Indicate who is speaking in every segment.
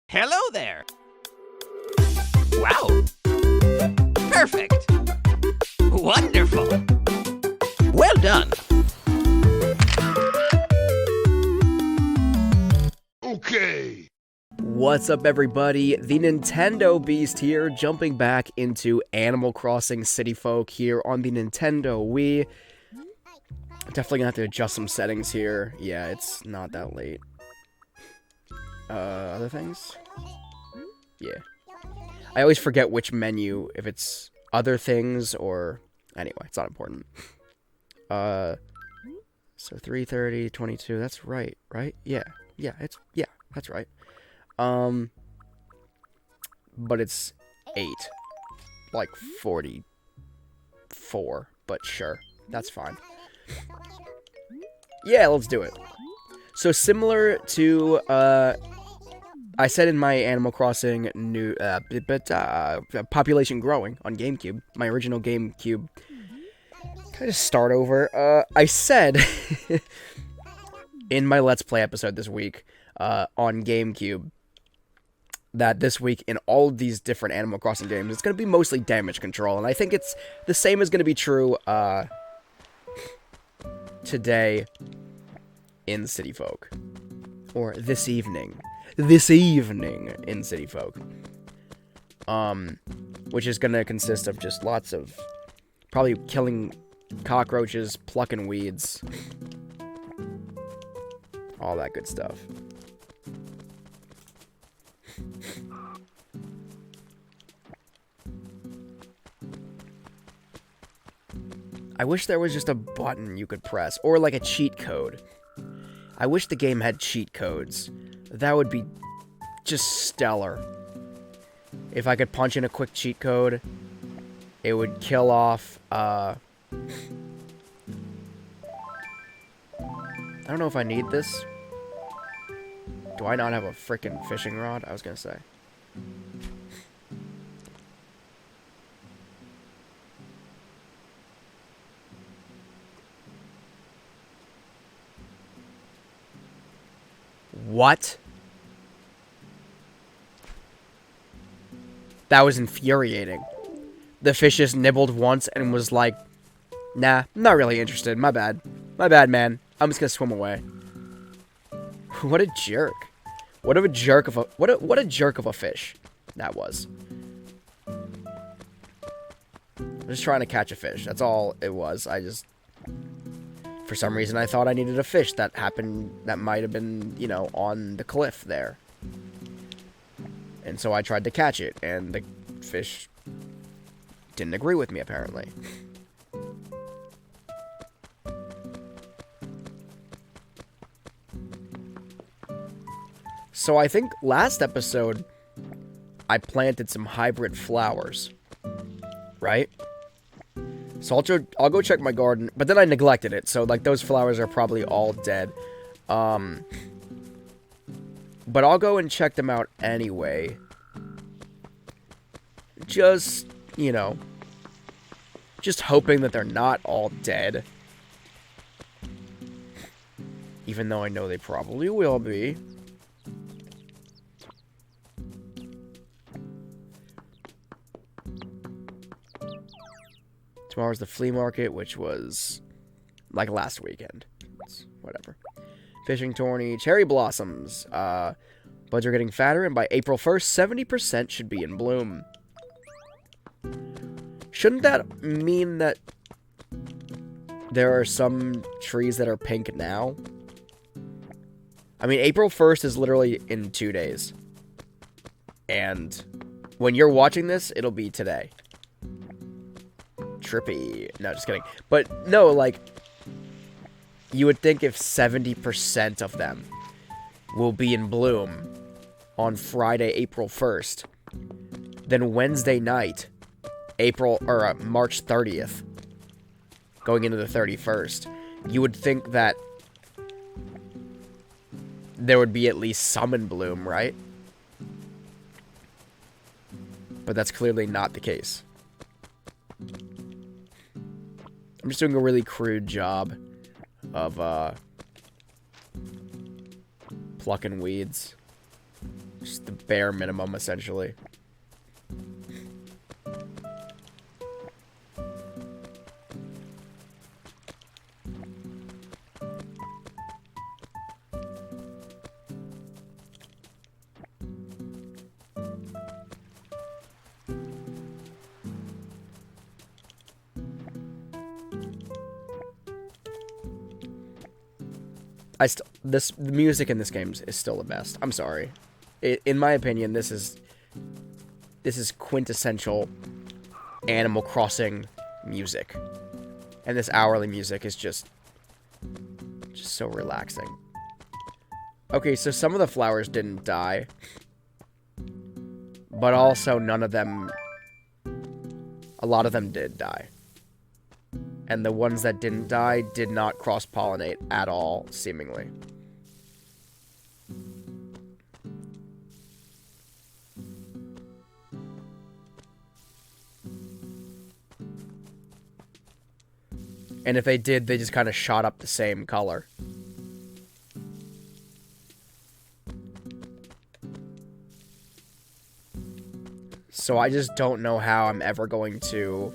Speaker 1: Hello there! Wow! Perfect! Wonderful! Well done!
Speaker 2: Okay!
Speaker 3: What's up, everybody? The Nintendo Beast here, jumping back into Animal Crossing City Folk here on the Nintendo Wii. Definitely gonna have to adjust some settings here. Yeah, it's not that late. Other things? Yeah. I always forget which menu, if it's other things or... Anyway, it's not important. So 3:30, 22, that's right, right? Yeah, that's right. But it's 8. Like 44, but sure, that's fine. Yeah, let's do it. So similar to, I said in my Animal Crossing new, population growing on GameCube, my original GameCube. Can I just start over? I said in my Let's Play episode this week, on GameCube, that this week in all of these different Animal Crossing games, it's going to be mostly damage control, and I think it's the same is going to be true, today in City Folk. Or this evening in City Folk. Which is gonna consist of just lots of probably killing cockroaches, plucking weeds, all that good stuff. I wish there was just a button you could press, or like a cheat code. I wish the game had cheat codes. That would be just stellar. If I could punch in a quick cheat code, it would kill off, I don't know if I need this. Do I not have a frickin' fishing rod? I was gonna say. What? That was infuriating. The fish just nibbled once and was like, nah, I'm not really interested. My bad. My bad, man. I'm just gonna swim away. What a jerk. What a jerk of a what a jerk of a fish that was. I'm just trying to catch a fish. That's all it was. For some reason, I thought I needed a fish that might have been, you know, on the cliff there. And so I tried to catch it, and the fish didn't agree with me, apparently. So I think last episode, I planted some hybrid flowers, right? So I'll go check my garden, but then I neglected it, so, like, those flowers are probably all dead. But I'll go and check them out anyway. Just, you know, just hoping that they're not all dead. Even though I know they probably will be. Tomorrow's the flea market, which was like last weekend. It's whatever. Fishing tourney, cherry blossoms. Buds are getting fatter, and by April 1st, 70% should be in bloom. Shouldn't that mean that there are some trees that are pink now? I mean, April 1st is literally in 2 days. And when you're watching this, it'll be today. Trippy. No, just kidding. But, no, like, you would think if 70% of them will be in bloom on Friday, April 1st, then Wednesday night, March 30th, going into the 31st, you would think that there would be at least some in bloom, right? But that's clearly not the case. I'm just doing a really crude job of plucking weeds. Just the bare minimum, essentially. The music in this game is still the best. I'm sorry. In my opinion, this is quintessential Animal Crossing music. And this hourly music is just so relaxing. Okay, so some of the flowers didn't die. But also none of them... A lot of them did die. And the ones that didn't die did not cross-pollinate at all, seemingly. And if they did, they just kind of shot up the same color. So I just don't know how I'm ever going to...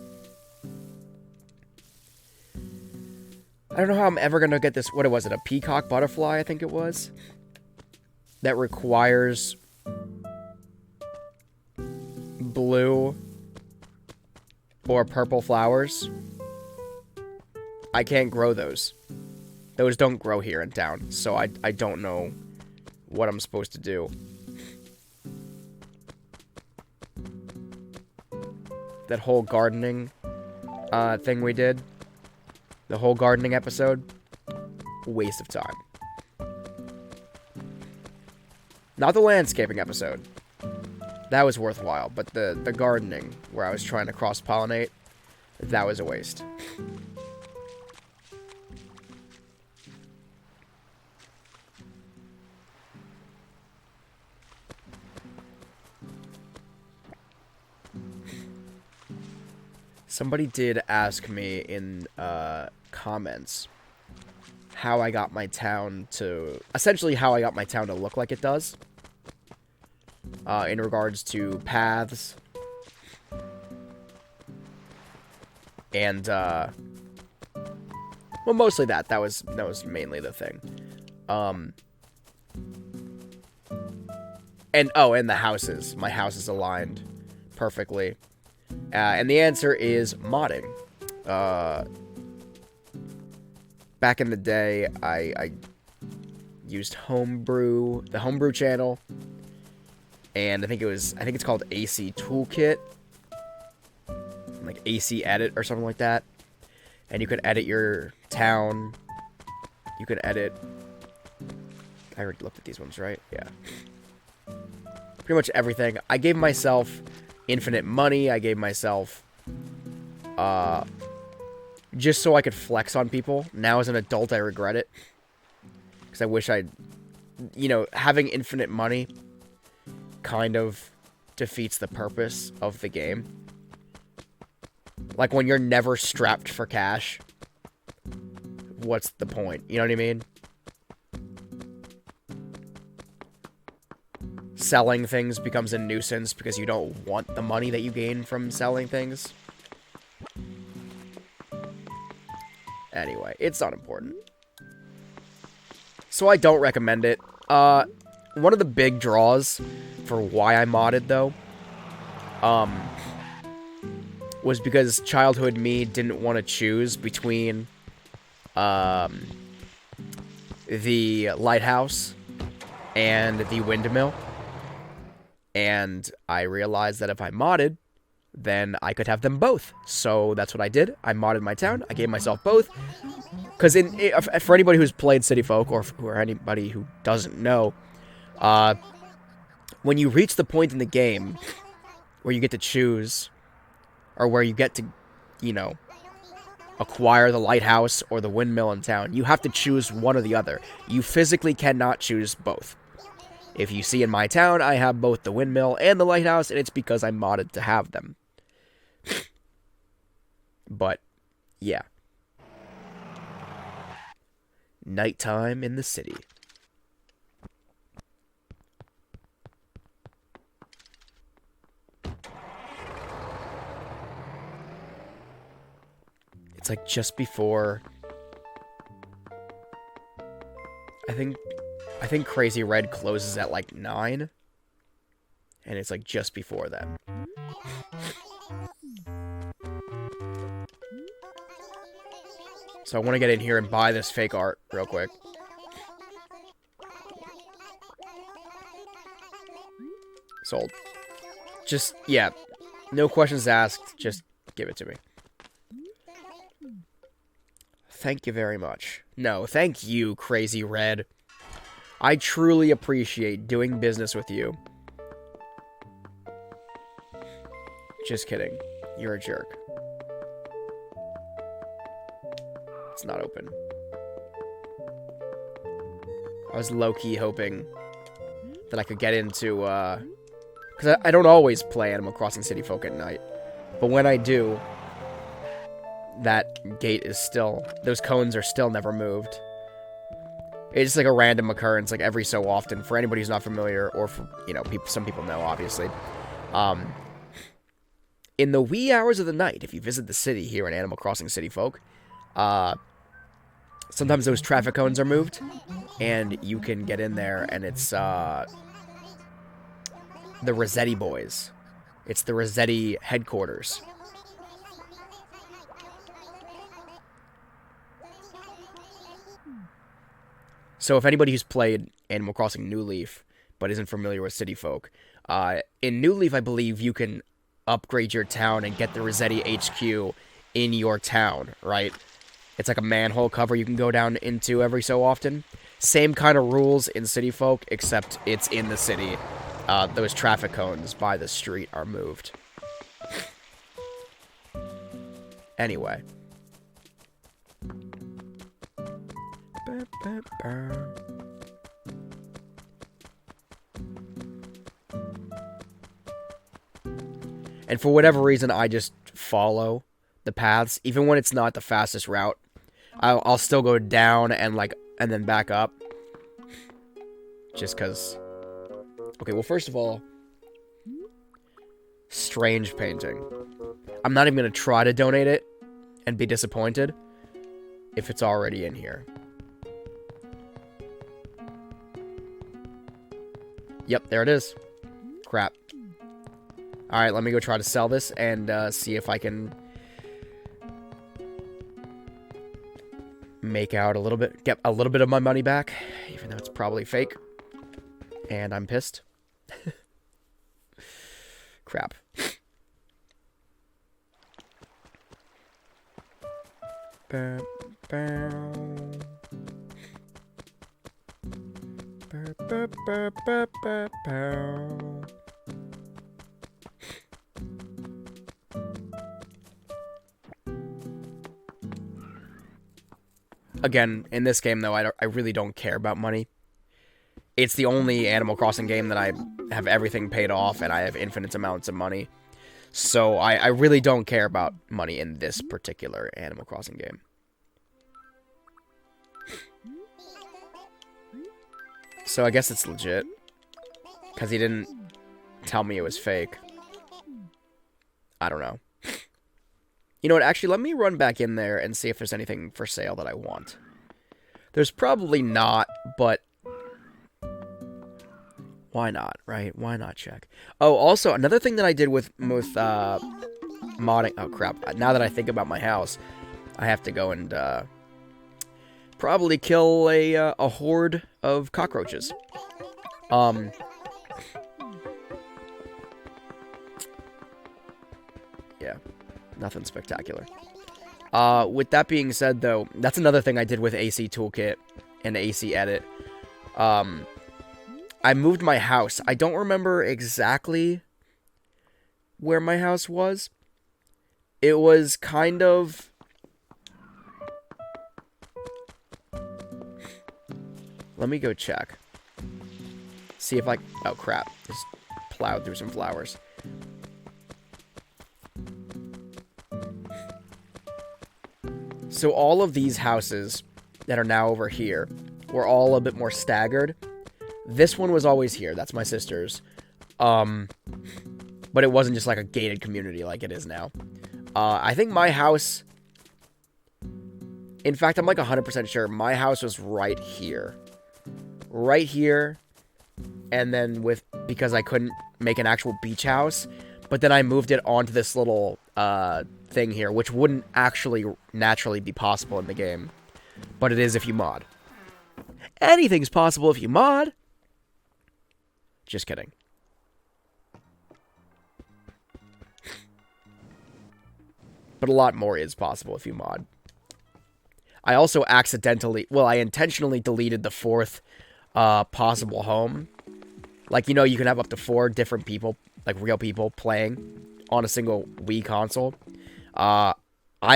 Speaker 3: I don't know how I'm ever going to get this... What was it? A peacock butterfly, I think it was? That requires... blue... or purple flowers. I can't grow those. Those don't grow here in town, so I don't know what I'm supposed to do. That whole gardening thing we did... The whole gardening episode, waste of time. Not the landscaping episode. That was worthwhile, but the gardening, where I was trying to cross-pollinate, that was a waste. Somebody did ask me in comments how I got my town to... Essentially how I got my town to look like it does. In regards to paths. And, well, mostly that. That was mainly the thing. And the houses. My house is aligned perfectly. And the answer is modding. Back in the day, I used Homebrew, the Homebrew channel, and I think it's called AC Toolkit, like AC Edit or something like that. And you could edit your town. You could edit. I already looked at these ones, right? Yeah. Pretty much everything. I gave myself infinite money. I gave myself, just so I could flex on people. Now as an adult, I regret it. Because I wish having infinite money kind of defeats the purpose of the game. Like, when you're never strapped for cash, what's the point? You know what I mean? Selling things becomes a nuisance because you don't want the money that you gain from selling things. Anyway, it's not important. So I don't recommend it. One of the big draws for why I modded, though, was because childhood me didn't want to choose between, the lighthouse and the windmill. And I realized that if I modded, then I could have them both. So that's what I did. I modded my town. I gave myself both. Because for anybody who's played City Folk, or anybody who doesn't know, when you reach the point in the game where you get to choose, or where you get to, acquire the lighthouse or the windmill in town, you have to choose one or the other. You physically cannot choose both. If you see in my town, I have both the windmill and the lighthouse, and it's because I modded to have them. But, yeah. Nighttime in the city. It's like just before... I think Crazy Red closes at like 9. And it's like just before that. So I want to get in here and buy this fake art real quick. Sold. Just, yeah. No questions asked. Just give it to me. Thank you very much. No, thank you, Crazy Red. I truly appreciate doing business with you. Just kidding. You're a jerk. It's not open. I was low-key hoping that I could get into, because I don't always play Animal Crossing City Folk at night. But when I do, that gate is still... Those cones are still never moved. It's just like a random occurrence, like every so often. For anybody who's not familiar, or for, you know, some people know, obviously. In the wee hours of the night, if you visit the city here in Animal Crossing City Folk, sometimes those traffic cones are moved, and you can get in there, and it's, the Rossetti Boys. It's the Rossetti headquarters. So if anybody who's played Animal Crossing New Leaf, but isn't familiar with City Folk, in New Leaf, I believe you can upgrade your town and get the Rossetti HQ in your town, right? It's like a manhole cover you can go down into every so often. Same kind of rules in City Folk, except it's in the city. Those traffic cones by the street are moved. Anyway. And for whatever reason, I just follow the paths, even when it's not the fastest route. I'll still go down and then back up, just because. Okay, well, first of all, strange painting. I'm not even gonna try to donate it and be disappointed if it's already in here. Yep, there it is. Crap. Alright, let me go try to sell this and see if I can make out a little bit, get a little bit of my money back, even though it's probably fake. And I'm pissed. Crap. Again, in this game, though, I really don't care about money. It's the only Animal Crossing game that I have everything paid off and I have infinite amounts of money. So I really don't care about money in this particular Animal Crossing game. So I guess it's legit. Because he didn't tell me it was fake. I don't know. You know what, actually, let me run back in there and see if there's anything for sale that I want. There's probably not, but... why not, right? Why not check? Oh, also, another thing that I did with modding... oh, crap. Now that I think about my house, I have to go and, probably kill a horde of cockroaches. Yeah. Nothing spectacular. With that being said, though, that's another thing I did with AC Toolkit and AC Edit. I moved my house. I don't remember exactly where my house was. It was kind of... let me go check. See if I... oh, crap. Just plowed through some flowers. So all of these houses that are now over here were all a bit more staggered. This one was always here. That's my sister's. But it wasn't just like a gated community like it is now. I think my house In fact, I'm like 100% sure my house was right here. Right here. And then because I couldn't make an actual beach house, but then I moved it onto this little thing here, which wouldn't actually naturally be possible in the game. But it is if you mod. Anything's possible if you mod. Just kidding. But a lot more is possible if you mod. I also I intentionally deleted the 4th possible home. Like, you know, you can have up to 4 different people, like real people, playing on a single Wii console. I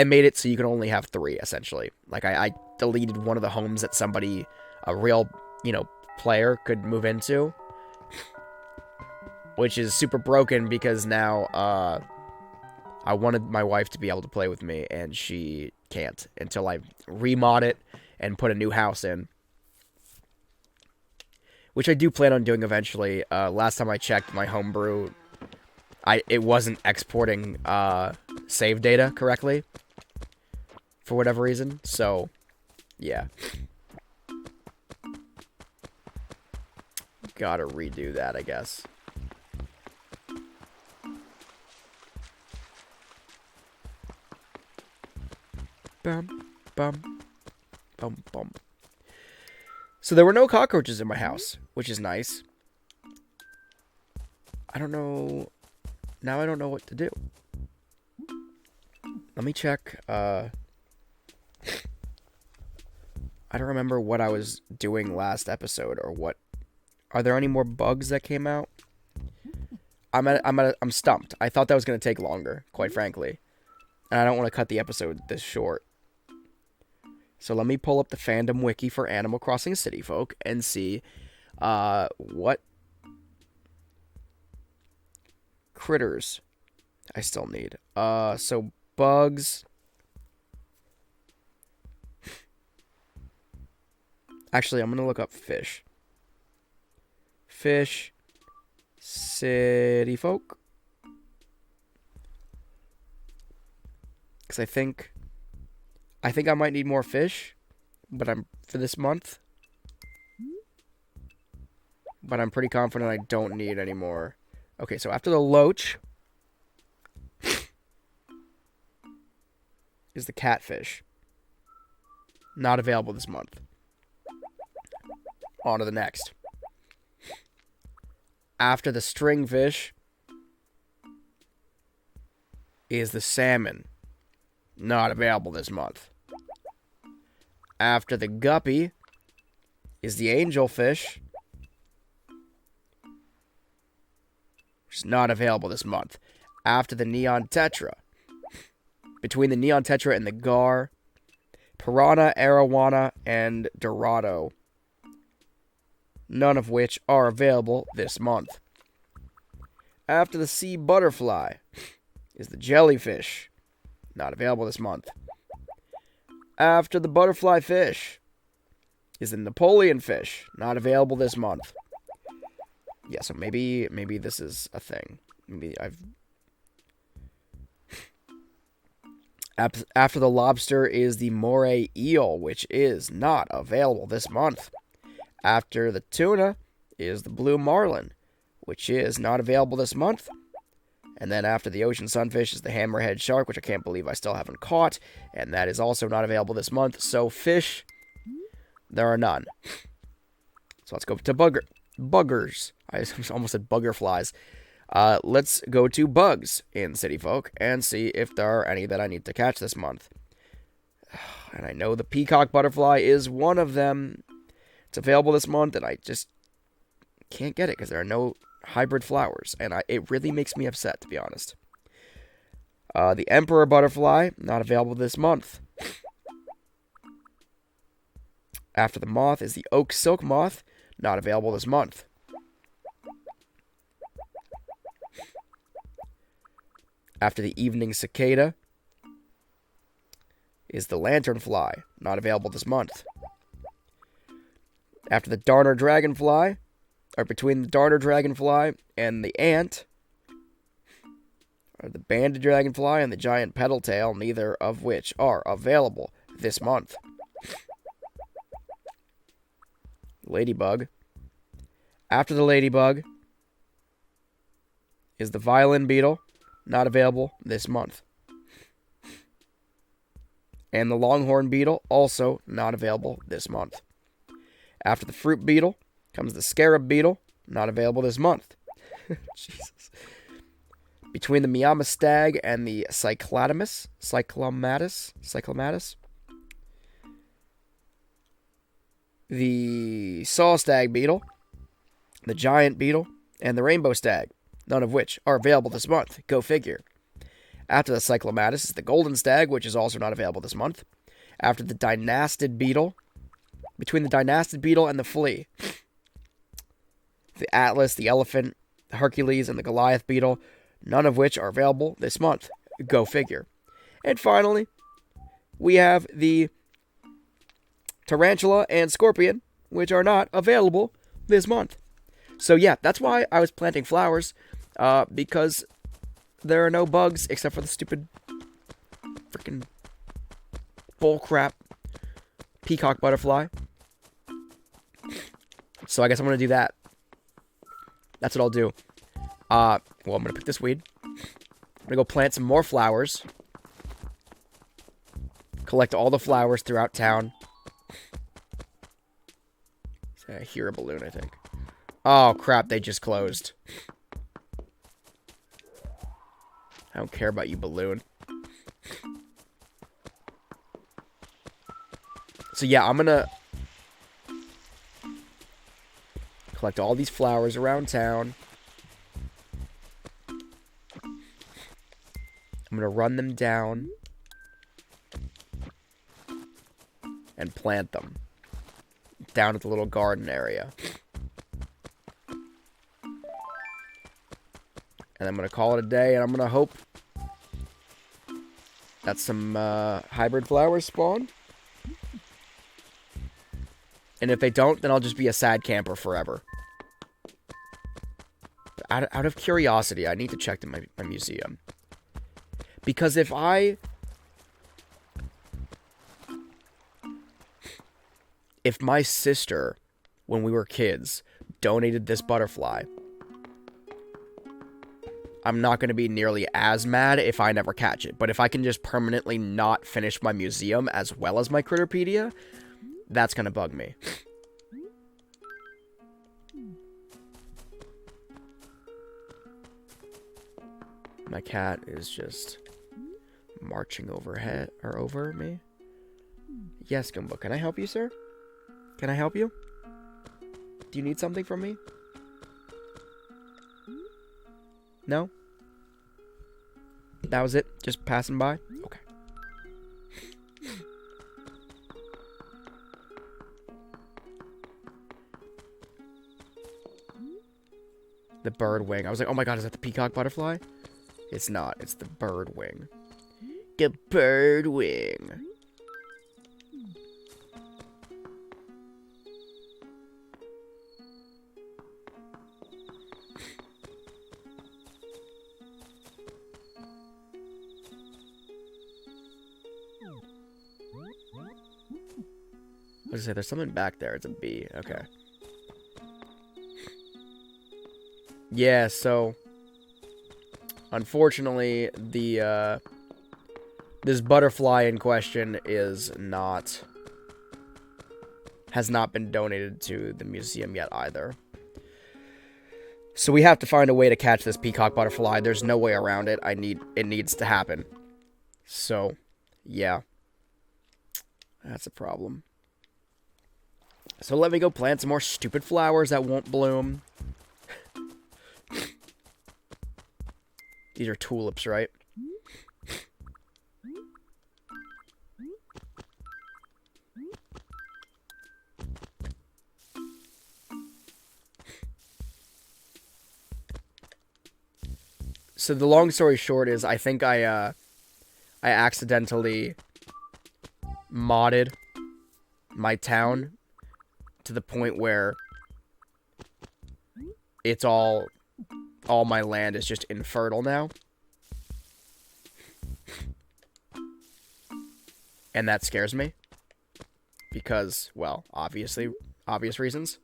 Speaker 3: made it so you can only have 3, essentially. Like, I deleted one of the homes that somebody, a real, you know, player could move into. Which is super broken because now, I wanted my wife to be able to play with me, and she can't until I remod it and put a new house in. Which I do plan on doing eventually. Last time I checked my homebrew, it wasn't exporting save data correctly. For whatever reason. So, yeah. Gotta redo that, I guess. Bum, bum, bum, bum. So there were no cockroaches in my house, which is nice. I don't know. Now I don't know what to do. Let me check. I don't remember what I was doing last episode or what. Are there any more bugs that came out? I'm stumped. I thought that was going to take longer, quite frankly. And I don't want to cut the episode this short. So let me pull up the fandom wiki for Animal Crossing City Folk and see what critters I still need. So bugs. Actually, I'm going to look up fish. Fish. City Folk. Because I think I might need more fish, but for this month. But I'm pretty confident I don't need any more. Okay, so after the loach is the catfish. Not available this month. On to the next. After the stringfish is the salmon. Not available this month. After the guppy is the angelfish. Which is not available this month. After the neon tetra. Between the neon tetra and the gar. Piranha, arowana, and dorado. None of which are available this month. After the sea butterfly is the jellyfish. Not available this month. After the butterfly fish is the Napoleon fish. Not available this month. Yeah, so maybe this is a thing. Maybe I've... After the lobster is the moray eel, which is not available this month. After the tuna is the blue marlin, which is not available this month. And then after the ocean sunfish is the hammerhead shark, which I can't believe I still haven't caught. And that is also not available this month. So fish, there are none. So let's go to buggers. I almost said buggerflies. Let's go to bugs in City Folk and see if there are any that I need to catch this month. And I know the peacock butterfly is one of them. It's available this month, and I just can't get it because there are no hybrid flowers, and it really makes me upset, to be honest. The emperor butterfly, not available this month. After the moth is the oak silk moth, not available this month. After the evening cicada is the lanternfly, not available this month. After the darner dragonfly, or between the darner dragonfly and the ant, or the banded dragonfly and the giant petal tail, neither of which are available this month. Ladybug. After the ladybug is the violin beetle, not available this month. And the longhorn beetle, also not available this month. After the fruit beetle comes the scarab beetle, not available this month. Jesus. Between the Miama stag and the cyclamatus, the saw stag beetle, the giant beetle, and the rainbow stag, none of which are available this month. Go figure. After the cyclamatus is the golden stag, which is also not available this month. After the dynastid beetle, between the dynastid beetle and the flea, the atlas, the elephant, the Hercules, and the Goliath beetle, none of which are available this month. Go figure. And finally, we have the tarantula and scorpion, which are not available this month. So yeah, that's why I was planting flowers, because there are no bugs except for the stupid freaking bullcrap peacock butterfly. So I guess I'm going to do that. That's what I'll do. Well, I'm going to pick this weed. I'm going to go plant some more flowers. Collect all the flowers throughout town. I hear a balloon, I think. Oh, crap, they just closed. I don't care about you, balloon. So yeah, I'm gonna collect all these flowers around town. I'm gonna run them down and plant them down at the little garden area. And I'm going to call it a day, and I'm going to hope that some hybrid flowers spawn. And if they don't, then I'll just be a sad camper forever. Out of curiosity, I need to check my museum. Because if my sister, when we were kids, donated this butterfly, I'm not going to be nearly as mad if I never catch it. But if I can just permanently not finish my museum as well as my Critterpedia, that's going to bug me. My cat is just marching overhead or over me. Yes, Gumbo, can I help you, sir? Can I help you? Do you need something from me? No? That was it? Just passing by? Okay. The bird wing. I was like, oh my god, is that the peacock butterfly? It's not. It's the bird wing. The bird wing. I was gonna say, there's something back there. It's a bee. Okay. Yeah, so unfortunately, the this butterfly in question has not been donated to the museum yet either. So we have to find a way to catch this peacock butterfly. There's no way around it. It needs to happen. So, yeah. That's a problem. So let me go plant some more stupid flowers that won't bloom. These are tulips, right? So the long story short is, I think I accidentally modded my town to the point where it's all my land is just infertile now. And that scares me. Because, well, obvious reasons.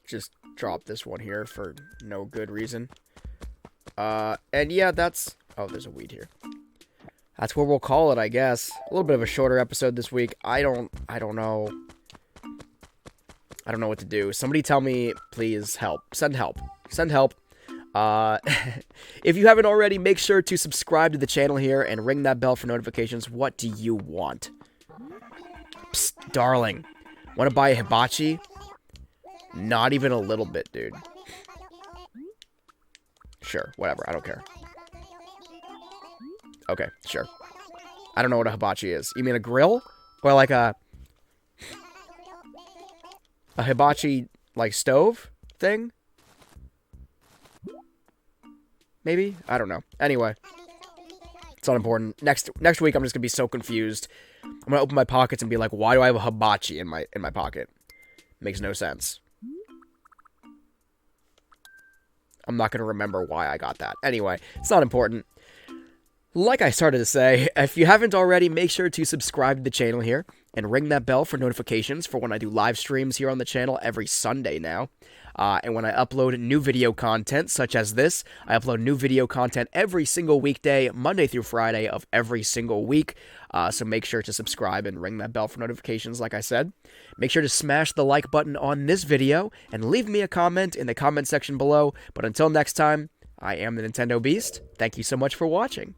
Speaker 3: Just drop this one here for no good reason. And yeah, that's... Oh, there's a weed here. That's what we'll call it, I guess. A little bit of a shorter episode this week. I don't know. I don't know what to do. Somebody tell me, please, help. Send help. Send help. If you haven't already, make sure to subscribe to the channel here and ring that bell for notifications. What do you want? Psst, darling. Want to buy a hibachi? Not even a little bit, dude. Sure, whatever. I don't care. Okay, sure. I don't know what a hibachi is. You mean a grill? Or like a hibachi, like, stove thing? Maybe? I don't know. Anyway. It's not important. Next week, I'm just gonna be so confused. I'm gonna open my pockets and be like, why do I have a hibachi in my pocket? Makes no sense. I'm not gonna remember why I got that. Anyway, it's not important. Like I started to say, if you haven't already, make sure to subscribe to the channel here and ring that bell for notifications for when I do live streams here on the channel every Sunday now. And when I upload new video content such as this, I upload new video content every single weekday, Monday through Friday of every single week. So make sure to subscribe and ring that bell for notifications, like I said. Make sure to smash the like button on this video and leave me a comment in the comment section below. But until next time, I am the Nintendo Beast. Thank you so much for watching.